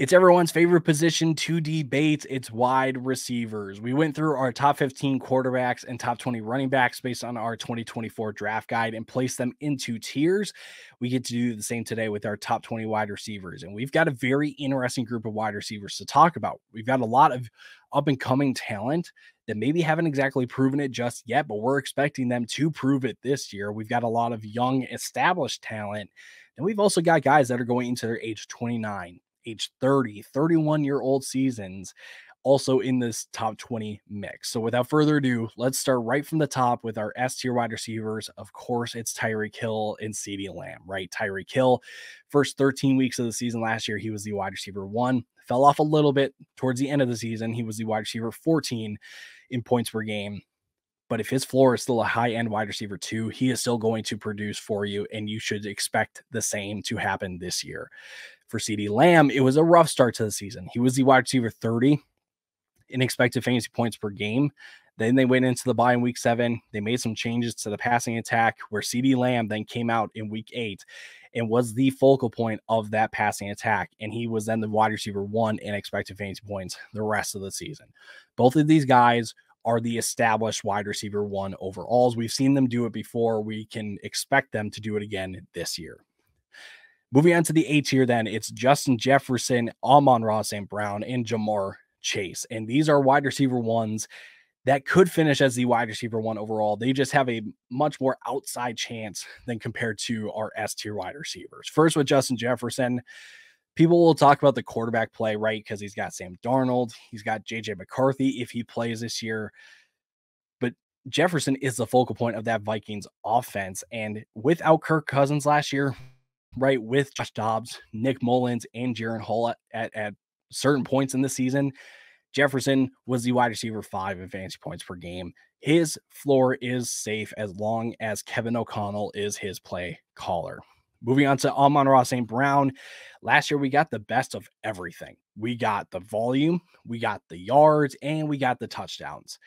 It's everyone's favorite position to debate. It's wide receivers. We went through our top 15 quarterbacks and top 20 running backs based on our 2024 draft guide and placed them into tiers. We get to do the same today with our top 20 wide receivers. And we've got a very interesting group of wide receivers to talk about. We've got a lot of up and coming talent that maybe haven't exactly proven it just yet, but we're expecting them to prove it this year. We've got a lot of young, established talent. And we've also got guys that are going into their age 29, age 30, 31-year-old seasons also in this top 20 mix. So without further ado, let's start right from the top with our S tier wide receivers. Of course, it's Tyreek Hill and CeeDee Lamb, right? Tyreek Hill, first 13 weeks of the season last year, he was the wide receiver 1, fell off a little bit towards the end of the season. He was the wide receiver 14 in points per game. But if his floor is still a high-end wide receiver 2, he is still going to produce for you, and you should expect the same to happen this year. For CeeDee Lamb, it was a rough start to the season. He was the wide receiver 30 in expected fantasy points per game. Then they went into the bye in week 7. They made some changes to the passing attack where CeeDee Lamb then came out in week 8 and was the focal point of that passing attack. And he was then the wide receiver 1 in expected fantasy points the rest of the season. Both of these guys are the established wide receiver 1 overalls. We've seen them do it before. We can expect them to do it again this year. Moving on to the A tier, then it's Justin Jefferson, Amon-Ra St. Brown, and Jamar Chase. And these are wide receiver 1s that could finish as the wide receiver 1 overall. They just have a much more outside chance than compared to our S tier wide receivers. First, with Justin Jefferson, people will talk about the quarterback play, right? Because he's got Sam Darnold, he's got JJ McCarthy if he plays this year. But Jefferson is the focal point of that Vikings offense. And without Kirk Cousins last year, right, with Josh Dobbs, Nick Mullins, and Jaren Hall at certain points in the season, Jefferson was the wide receiver 5 in fantasy points per game. His floor is safe as long as Kevin O'Connell is his play caller. Moving on to Amon-Ra St. Brown. Last year, we got the best of everything. We got the volume, we got the yards, and we got the touchdowns.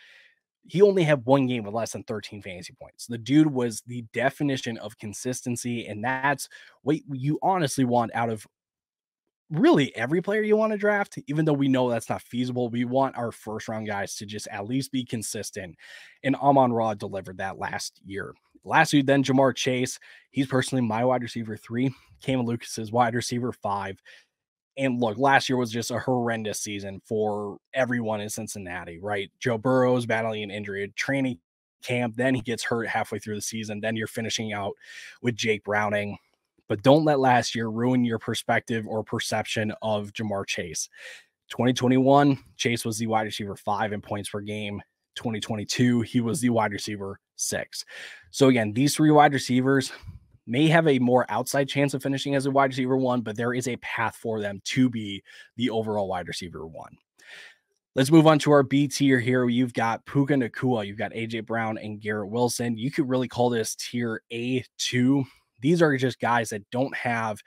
He only had one game with less than 13 fantasy points. The dude was the definition of consistency, and that's what you honestly want out of really every player you want to draft, even though we know that's not feasible. We want our first round guys to just at least be consistent. And Amon-Ra delivered that last year. Last week, then Jamar Chase, he's personally my wide receiver 3. Cam Lucas's wide receiver 5. And look, last year was just a horrendous season for everyone in Cincinnati, right? Joe Burrow's battling an injury at training camp. Then he gets hurt halfway through the season. Then you're finishing out with Jake Browning. But don't let last year ruin your perspective or perception of Jamar Chase. 2021, Chase was the wide receiver 5 in points per game. 2022, he was the wide receiver 6. So again, these 3 wide receivers may have a more outside chance of finishing as a wide receiver 1, but there is a path for them to be the overall wide receiver 1. Let's move on to our B tier here. You've got Puka Nacua, you've got AJ Brown and Garrett Wilson. You could really call this tier A2. These are just guys that don't have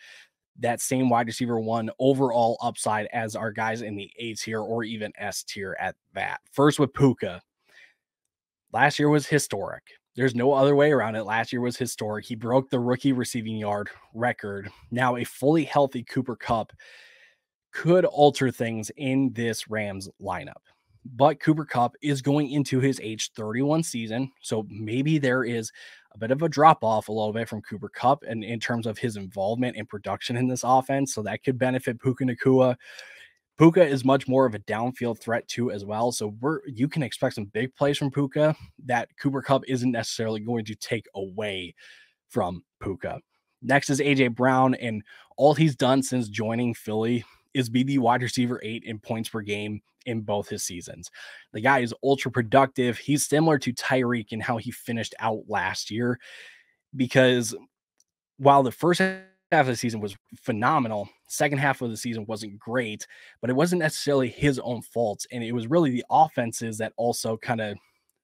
that same wide receiver 1 overall upside as our guys in the A tier or even S tier at that. First with Puka. Last year was historic. There's no other way around it. Last year was historic. He broke the rookie receiving yard record. Now a fully healthy Cooper Kupp could alter things in this Rams lineup. But Cooper Kupp is going into his age 31 season. So maybe there is a bit of a drop off a little bit from Cooper Kupp and in terms of his involvement and production in this offense. So that could benefit Puka Nacua. Puka is much more of a downfield threat too as well. So you can expect some big plays from Puka that Cooper Kupp isn't necessarily going to take away from Puka. Next is AJ Brown, and all he's done since joining Philly is be the wide receiver 8 in points per game in both his seasons. The guy is ultra productive. He's similar to Tyreek in how he finished out last year, because while the first half of the season was phenomenal, second half of the season wasn't great, but it wasn't necessarily his own fault. And it was really the offenses that also kind of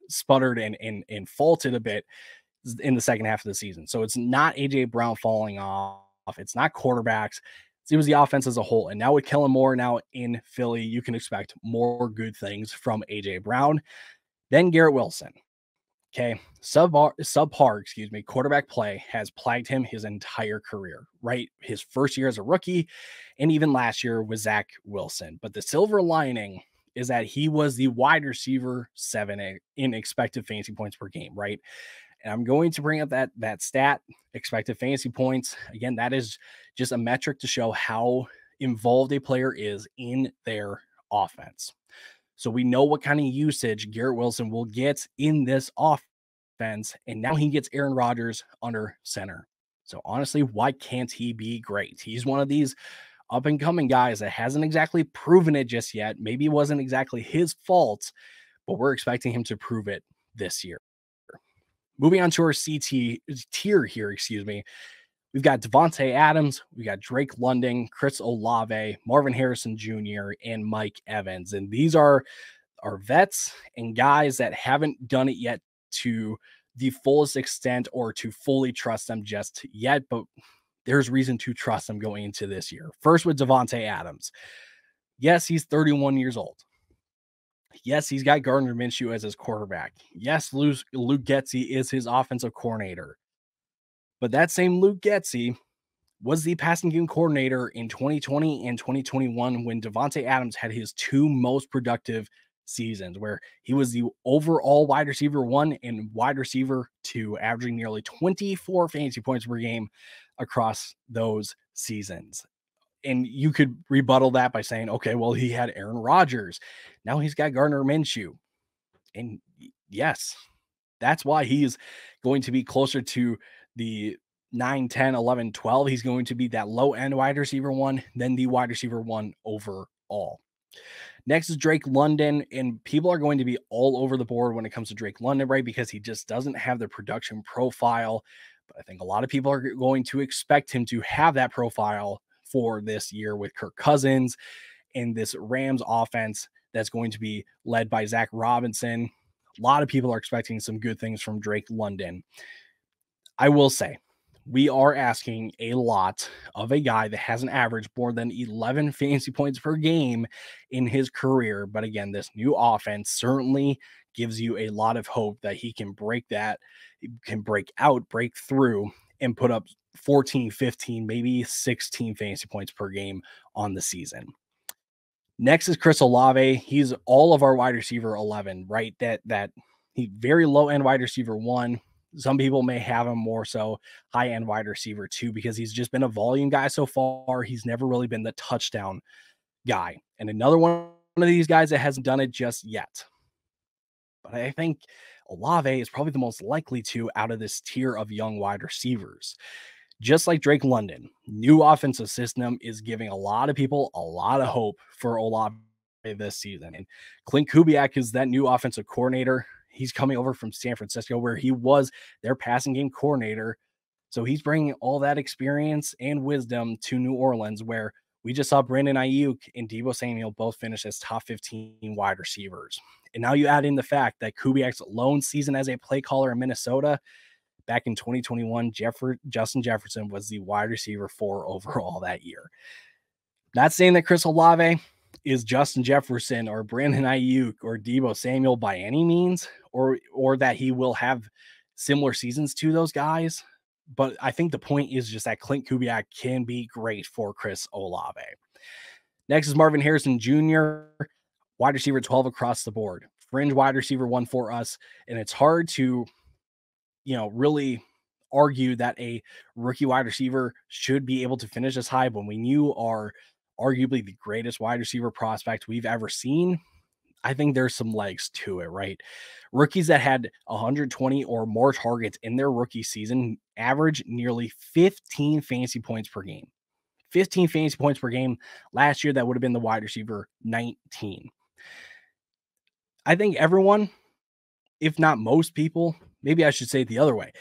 sputtered and faulted a bit in the second half of the season. So it's not AJ Brown falling off. It's not quarterbacks. It was the offense as a whole. And now with Kellen Moore now in Philly, you can expect more good things from AJ Brown. Then Garrett Wilson. Okay. Excuse me, quarterback play has plagued him his entire career, right? His first year as a rookie, and even last year with Zach Wilson. But the silver lining is that he was the wide receiver 7 in expected fantasy points per game, right? And I'm going to bring up that stat, expected fantasy points. Again, that is just a metric to show how involved a player is in their offense. So we know what kind of usage Garrett Wilson will get in this offense. And now he gets Aaron Rodgers under center. So honestly, why can't he be great? He's one of these up and coming guys that hasn't exactly proven it just yet. Maybe it wasn't exactly his fault, but we're expecting him to prove it this year. Moving on to our CT tier here, excuse me. We've got Devontae Adams, we got Drake London, Chris Olave, Marvin Harrison Jr., and Mike Evans. And these are our vets and guys that haven't done it yet to the fullest extent or to fully trust them just yet, but there's reason to trust them going into this year. First with Devontae Adams. Yes, he's 31 years old. Yes, he's got Gardner Minshew as his quarterback. Yes, Luke Getsy is his offensive coordinator. But that same Luke Getsy was the passing game coordinator in 2020 and 2021 when Devontae Adams had his 2 most productive seasons, where he was the overall wide receiver 1 and wide receiver 2, averaging nearly 24 fantasy points per game across those seasons. And you could rebuttal that by saying, okay, well, he had Aaron Rodgers. Now he's got Gardner Minshew. And yes, that's why he's going to be closer to the 9, 10, 11, 12. He's going to be that low end wide receiver 1 than the wide receiver 1 overall. Next is Drake London, and people are going to be all over the board when it comes to Drake London, right? Because he just doesn't have the production profile. But I think a lot of people are going to expect him to have that profile for this year with Kirk Cousins and this Rams offense that's going to be led by Zach Robinson. A lot of people are expecting some good things from Drake London. I will say, we are asking a lot of a guy that hasn't averaged more than 11 fantasy points per game in his career. But again, this new offense certainly gives you a lot of hope that he can break that, can break through, and put up 14, 15, maybe 16 fantasy points per game on the season. Next is Chris Olave. He's all of our wide receiver 11, right? That he very low end wide receiver 1. Some people may have him more so high end wide receiver 2 because he's just been a volume guy so far. He's never really been the touchdown guy. And another one of these guys that hasn't done it just yet. But I think Olave is probably the most likely to out of this tier of young wide receivers. Just like Drake London, new offensive system is giving a lot of people a lot of hope for Olave this season. And Clint Kubiak is that new offensive coordinator. He's coming over from San Francisco, where he was their passing game coordinator. So he's bringing all that experience and wisdom to New Orleans, where we just saw Brandon Ayuk and Deebo Samuel both finish as top 15 wide receivers. And now you add in the fact that Kubiak's lone season as a play caller in Minnesota back in 2021, Justin Jefferson was the wide receiver 4 overall that year. Not saying that Chris Olave is Justin Jefferson or Brandon Ayuk or Deebo Samuel by any means, or that he will have similar seasons to those guys. But I think the point is just that Clint Kubiak can be great for Chris Olave. Next is Marvin Harrison Jr., wide receiver 12 across the board. Fringe wide receiver 1 for us. And it's hard to, really argue that a rookie wide receiver should be able to finish as high when we knew are arguably the greatest wide receiver prospect we've ever seen. I think there's some legs to it, right? Rookies that had 120 or more targets in their rookie season average nearly 15 fantasy points per game. 15 fantasy points per game. Last year, that would have been the wide receiver 19. I think everyone, if not most people, maybe I should say it the other way.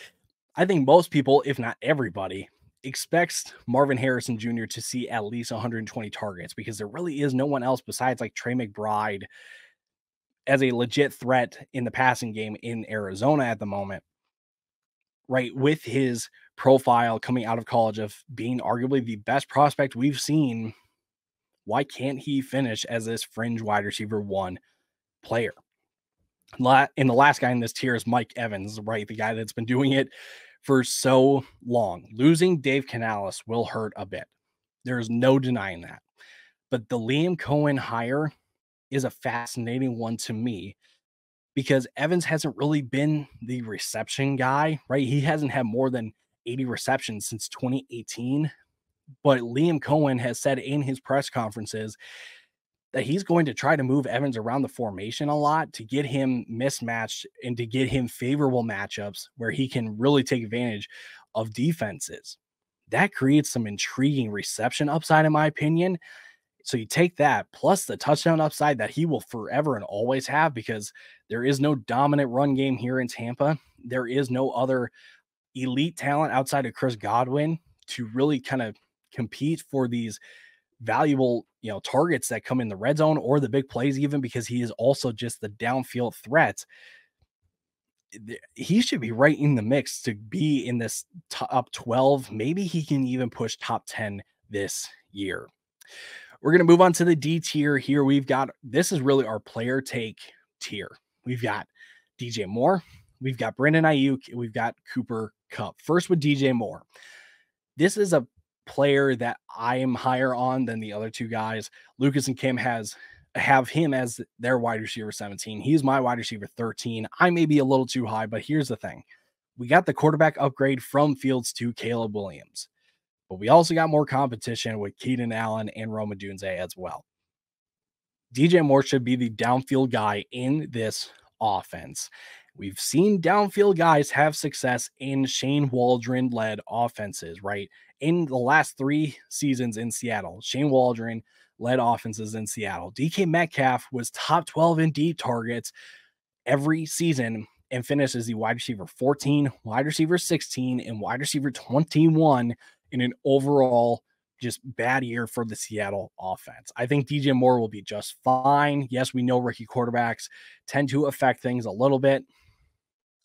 I think most people, if not everybody, expects Marvin Harrison Jr. to see at least 120 targets because there really is no one else besides like Trey McBride as a legit threat in the passing game in Arizona at the moment, right? With his profile coming out of college of being arguably the best prospect we've seen, why can't he finish as this fringe wide receiver 1 player? And the last guy in this tier is Mike Evans, right? The guy that's been doing it for so long. Losing Dave Canales will hurt a bit. There is no denying that. But the Liam Cohen hire is a fascinating one to me because Evans hasn't really been the reception guy, right? He hasn't had more than 80 receptions since 2018. But Liam Cohen has said in his press conferences that he's going to try to move Evans around the formation a lot to get him mismatched and to get him favorable matchups where he can really take advantage of defenses. That creates some intriguing reception upside, in my opinion. So you take that plus the touchdown upside that he will forever and always have because there is no dominant run game here in Tampa. There is no other elite talent outside of Chris Godwin to really kind of compete for these valuable, targets that come in the red zone or the big plays, even because he is also just the downfield threat. He should be right in the mix to be in this top 12. Maybe he can even push top 10 this year. We're going to move on to the D tier here. This is really our player take tier. We've got DJ Moore, we've got Brandon Ayuk, and we've got Cooper Kupp. First with DJ Moore. This is a player that I am higher on than the other two guys. Lucas and Kim have him as their wide receiver 17. He's my wide receiver 13. I may be a little too high, but here's the thing. We got the quarterback upgrade from Fields to Caleb Williams, but we also got more competition with Keenan Allen and Roma Dunze as well. DJ Moore should be the downfield guy in this offense. We've seen downfield guys have success in Shane Waldron-led offenses, right? In the last 3 seasons in Seattle, Shane Waldron led offenses in Seattle. DK Metcalf was top 12 in deep targets every season and finished as the wide receiver 14, wide receiver 16, and wide receiver 21 in an overall just bad year for the Seattle offense. I think DJ Moore will be just fine. Yes, we know rookie quarterbacks tend to affect things a little bit.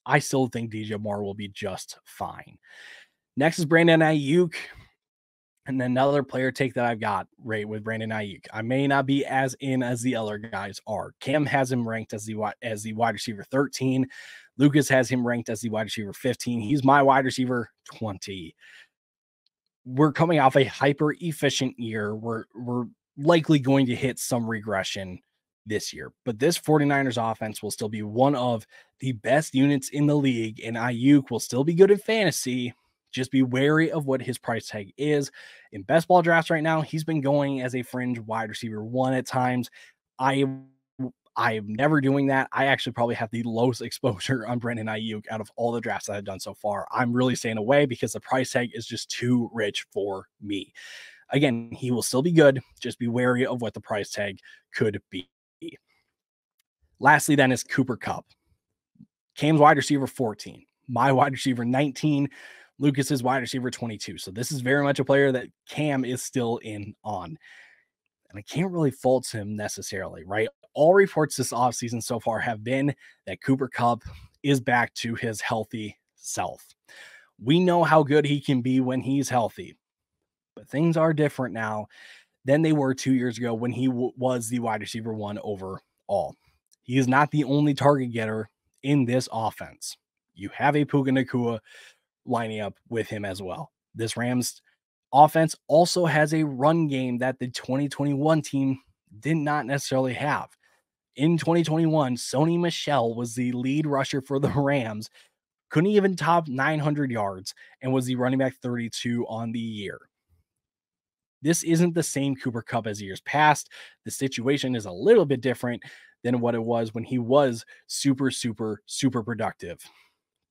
I still think DJ Moore will be just fine. Next is Brandon Ayuk. And another player take that I've got right with Brandon Ayuk. I may not be as in as the other guys are. Cam has him ranked as the wide receiver 13. Lucas has him ranked as the wide receiver 15. He's my wide receiver 20. We're coming off a hyper efficient year. We're likely going to hit some regression this year, but this 49ers offense will still be one of the best units in the league, and Ayuk will still be good in fantasy. Just be wary of what his price tag is. In best ball drafts right now, he's been going as a fringe wide receiver 1 at times. I'm never doing that. I actually probably have the lowest exposure on Brandon Ayuk out of all the drafts that I've done so far. I'm really staying away because the price tag is just too rich for me. Again, he will still be good. Just be wary of what the price tag could be. Lastly, then is Cooper Kupp. Cam's wide receiver 14, my wide receiver 19, Lucas's wide receiver 22. So this is very much a player that Cam is still in on. And I can't really fault him necessarily, right? All reports this offseason so far have been that Cooper Kupp is back to his healthy self. We know how good he can be when he's healthy, but things are different now than they were 2 years ago when he was the wide receiver 1 overall. He is not the only target getter in this offense. You have a Puka Nacua lining up with him as well. This Rams offense also has a run game that the 2021 team did not necessarily have. In 2021, Sony Michel was the lead rusher for the Rams, couldn't even top 900 yards, and was the running back 32 on the year. This isn't the same Cooper Kupp as years past. The situation is a little bit different than what it was when he was super productive.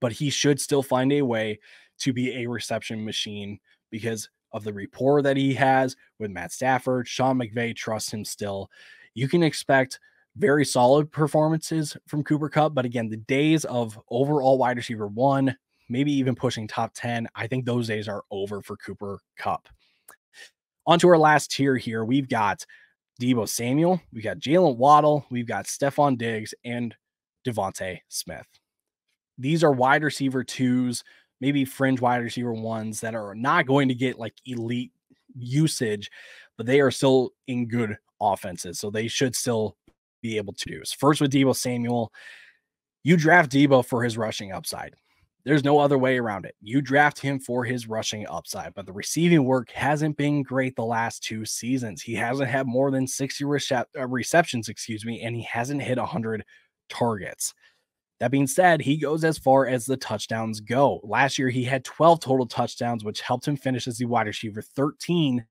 But he should still find a way to be a reception machine because of the rapport that he has with Matt Stafford. Sean McVay trusts him still. You can expect very solid performances from Cooper Kupp. But again, the days of overall wide receiver 1, maybe even pushing top 10, I think those days are over for Cooper Kupp. On to our last tier here. We've got Deebo Samuel, we've got Jalen Waddle, we've got Stephon Diggs, and Devontae Smith. These are wide receiver 2s, maybe fringe wide receiver 1s that are not going to get like elite usage, but they are still in good offenses. So they should still be able to do. So first with Deebo Samuel, You draft Debo for his rushing upside. There's no other way around it. You draft him for his rushing upside, but the receiving work hasn't been great the last 2 seasons. He hasn't had more than 60 receptions, and he hasn't hit 100 targets. That being said, he goes as far as the touchdowns go. Last year, he had 12 total touchdowns, which helped him finish as the wide receiver 13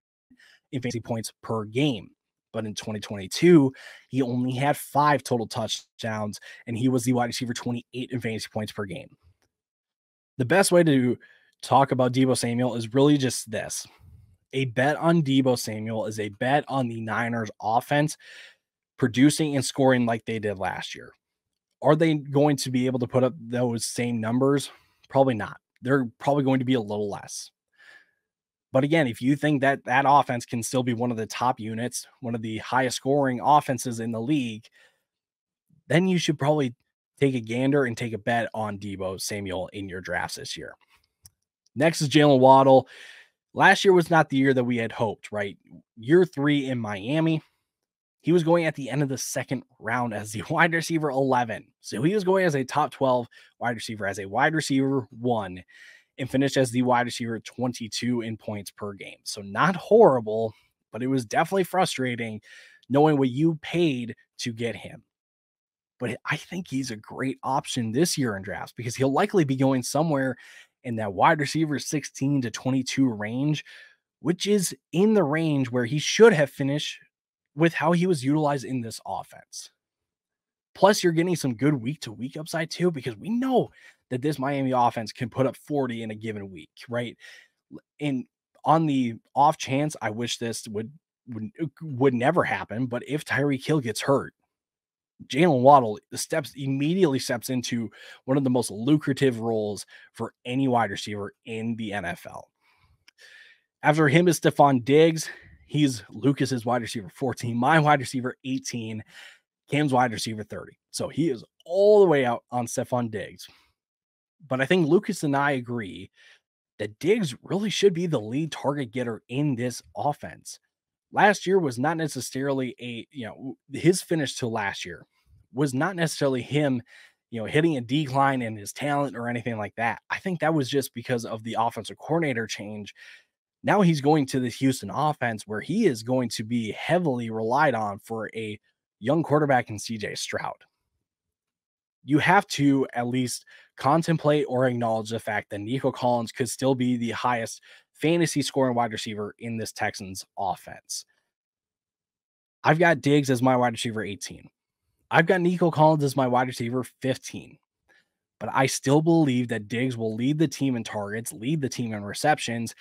in fantasy points per game. But in 2022, he only had 5 total touchdowns, and he was the wide receiver 28 in fantasy points per game. The best way to talk about Deebo Samuel is really just this. A bet on Deebo Samuel is a bet on the Niners offense producing and scoring like they did last year. Are they going to be able to put up those same numbers? Probably not. They're probably going to be a little less. But again, if you think that that offense can still be one of the top units, one of the highest scoring offenses in the league, then you should probably take a gander and take a bet on Deebo Samuel in your drafts this year. Next is Jalen Waddle. Last year was not the year that we had hoped, right? Year 3 in Miami, he was going at the end of the second round as the wide receiver 11. So he was going as a top 12 wide receiver, as a wide receiver 1, and finished as the wide receiver 22 in points per game. So not horrible, but it was definitely frustrating knowing what you paid to get him. But I think he's a great option this year in drafts because he'll likely be going somewhere in that wide receiver 16 to 22 range, which is in the range where he should have finished with how he was utilized in this offense. Plus, you're getting some good week-to-week upside too, because we know that this Miami offense can put up 40 in a given week, right? And on the off chance, I wish this would never happen, but if Tyreek Hill gets hurt, Jalen Waddle immediately steps into one of the most lucrative roles for any wide receiver in the NFL. After him is Stephon Diggs. He's Lucas's wide receiver 14, my wide receiver 18, Cam's wide receiver 30. So he is all the way out on Stephon Diggs. But I think Lucas and I agree that Diggs really should be the lead target getter in this offense. Last year was not necessarily his finish to last year was not necessarily him, hitting a decline in his talent or anything like that. I think that was just because of the offensive coordinator change. Now he's going to the Houston offense where he is going to be heavily relied on for a young quarterback in CJ Stroud. You have to at least contemplate or acknowledge the fact that Nico Collins could still be the highest fantasy scoring wide receiver in this Texans offense. I've got Diggs as my wide receiver 18. I've got Nico Collins as my wide receiver 15. But I still believe that Diggs will lead the team in targets, lead the team in receptions.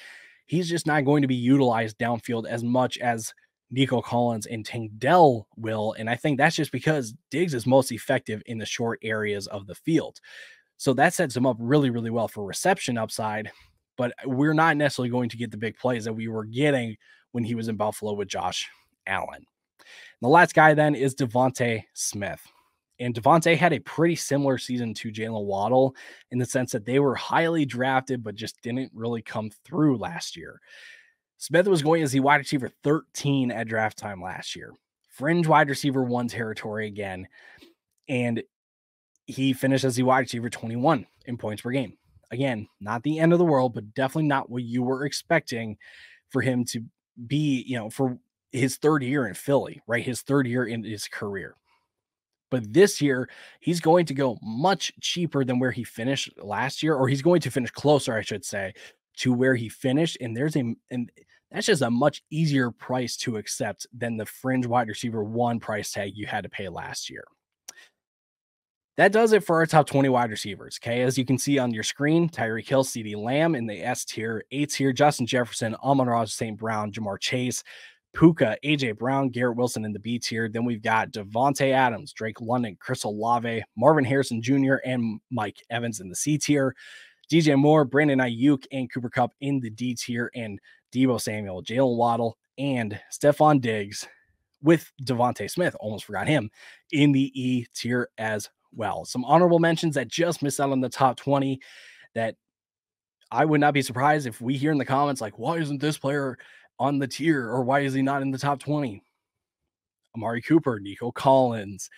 He's just not going to be utilized downfield as much as Nico Collins and Tank Dell will. And I think that's just because Diggs is most effective in the short areas of the field. So that sets him up really, really well for reception upside. But we're not necessarily going to get the big plays that we were getting when he was in Buffalo with Josh Allen. And the last guy then is Devontae Smith. And Devontae had a pretty similar season to Jalen Waddle in the sense that they were highly drafted, but just didn't really come through last year. Smith was going as the wide receiver 13 at draft time last year. Fringe wide receiver 1 territory again. And he finished as the wide receiver 21 in points per game. Again, not the end of the world, but definitely not what you were expecting for him to be, for his third year in Philly, right? His third year in his career. But this year, he's going to go much cheaper than where he finished last year, or he's going to finish closer, I should say, to where he finished. And that's just a much easier price to accept than the fringe wide receiver 1 price tag you had to pay last year. That does it for our top 20 wide receivers. Okay, as you can see on your screen, Tyreek Hill, CeeDee Lamb in the S tier, A tier, Justin Jefferson, Amon-Ra St. Brown, Jamar Chase, Puka, AJ Brown, Garrett Wilson in the B tier. Then we've got Devontae Adams, Drake London, Chris Olave, Marvin Harrison Jr., and Mike Evans in the C tier. DJ Moore, Brandon Ayuk, and Cooper Kupp in the D tier, and Deebo Samuel, Jalen Waddle, and Stephon Diggs with Devontae Smith, almost forgot him, in the E tier as well. Some honorable mentions that just missed out on the top 20 that I would not be surprised if we hear in the comments, like, why isn't this player on the tier, or why is he not in the top 20? Amari Cooper, Nico Collins,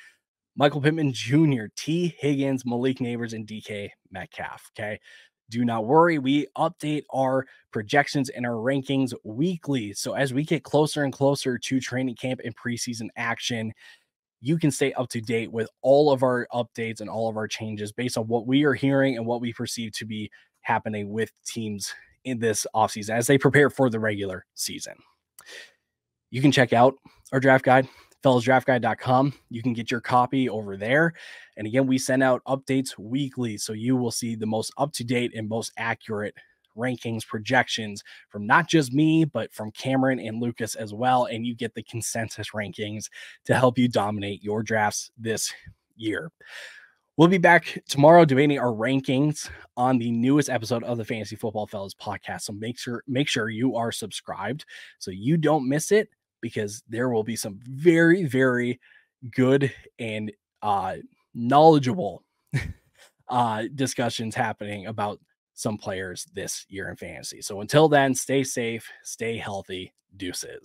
Michael Pittman Jr., T. Higgins, Malik Neighbors, and DK Metcalf. Okay. Do not worry. We update our projections and our rankings weekly. So as we get closer and closer to training camp and preseason action, you can stay up to date with all of our updates and all of our changes based on what we are hearing and what we perceive to be happening with teams in this offseason as they prepare for the regular season. You can check out our draft guide, fellasdraftguide.com. You can get your copy over there. And again, we send out updates weekly, so you will see the most up-to-date and most accurate rankings, projections from not just me, but from Cameron and Lucas as well. And you get the consensus rankings to help you dominate your drafts this year. We'll be back tomorrow debating our rankings on the newest episode of the Fantasy Football Fellas podcast. So make sure you are subscribed so you don't miss it, because there will be some very, very good and knowledgeable discussions happening about some players this year in fantasy. So until then, stay safe, stay healthy, deuces.